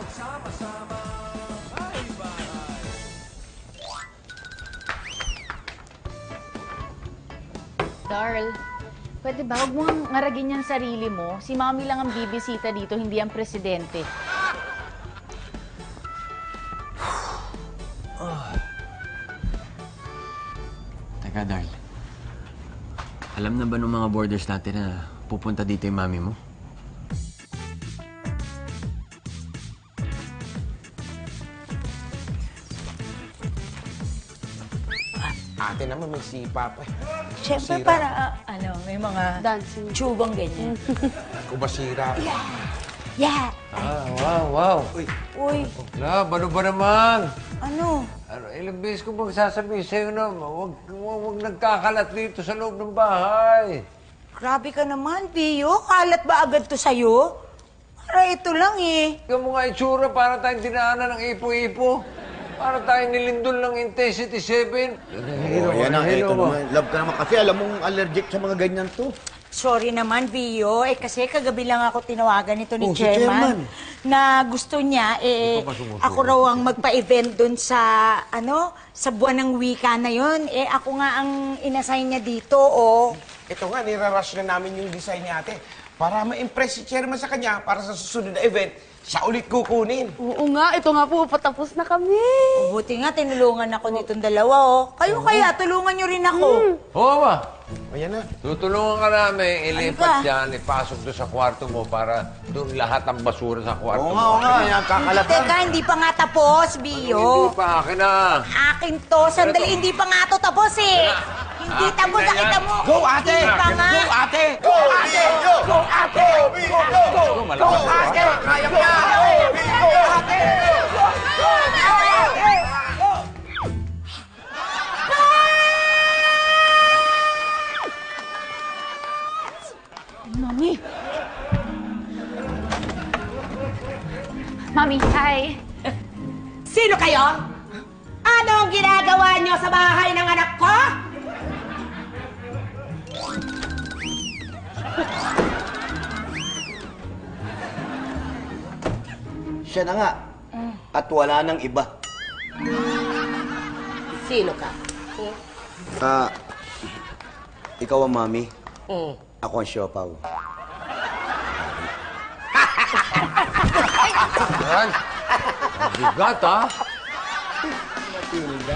Magsama-sama, bahay-bahay. Darl, pwede ba? Huwag mo nga ngaragin yung sarili mo. Si Mami lang ang bibisita dito, hindi ang presidente. Teka, Darl. Alam na ba ng mga boarders natin na pupunta dito yung mami mo? Ate naman may sipa pa. Siyempre Masira. para, may mga Dancing. tubang ganyan. Kung masira. Yeah! Wow. Uy, Love, ano ba naman? ano? Ilang beses ko magsasabi sa'yo na huwag nagkakalat dito sa loob ng bahay. Grabe ka naman, Pio. Kalat ba agad to sa'yo? Para ito lang eh. Ikaw mo nga itsura para tayong dinaanan ng ipo-ipo. Para tayong nilindol ng Intensity 7. Yan na, eto naman. Love ka naman kasi alam mong allergic sa mga ganyan to. Sorry naman, Pio. Kasi kagabi lang ako tinawagan ito ni Si Chairman. Na gusto niya, ako raw ang magpa-event dun sa, sa buwan ng wika na yon. Ako nga ang inassign niya dito, oh. Ito nga, nirarush na namin yung design ni ate. Para ma-impress si chairman sa kanya, para sa susunod na event, siya ulit kukunin. Oo nga, ito nga po, patapos na kami. Buti nga, tinulungan ako nitong dalawa, oh. Kayo kaya, tulungan niyo rin ako. Oo ba? Ayan na. Tutulungan ka namin, ilipat Ano ka? yan, ipasok doon sa kwarto mo para doon lahat ang basura sa kwarto Oo mo. nga, yan, kakalat lang. Teka, hindi pa nga tapos, Hindi Bio. pa, akin na. Akin to. Sandali, hindi pa nga to tapos eh. Hindi Akin tapos, na yan. nakita mo. Go, ate! Hindi pa nga. Go, ate! Go, ate! Go, ate! Go, Malakas ka. ate! Kaya mo yan! Go, ate! Mami! Mami, hi! Sino kayo? Ano ang ginagawa niyo sa bahay ng anak ko? Siya na nga. At wala nang iba. Sino ka? Ikaw ang mami. Ako ang siopaw. Yan. Ang bigat, ha? Matilda.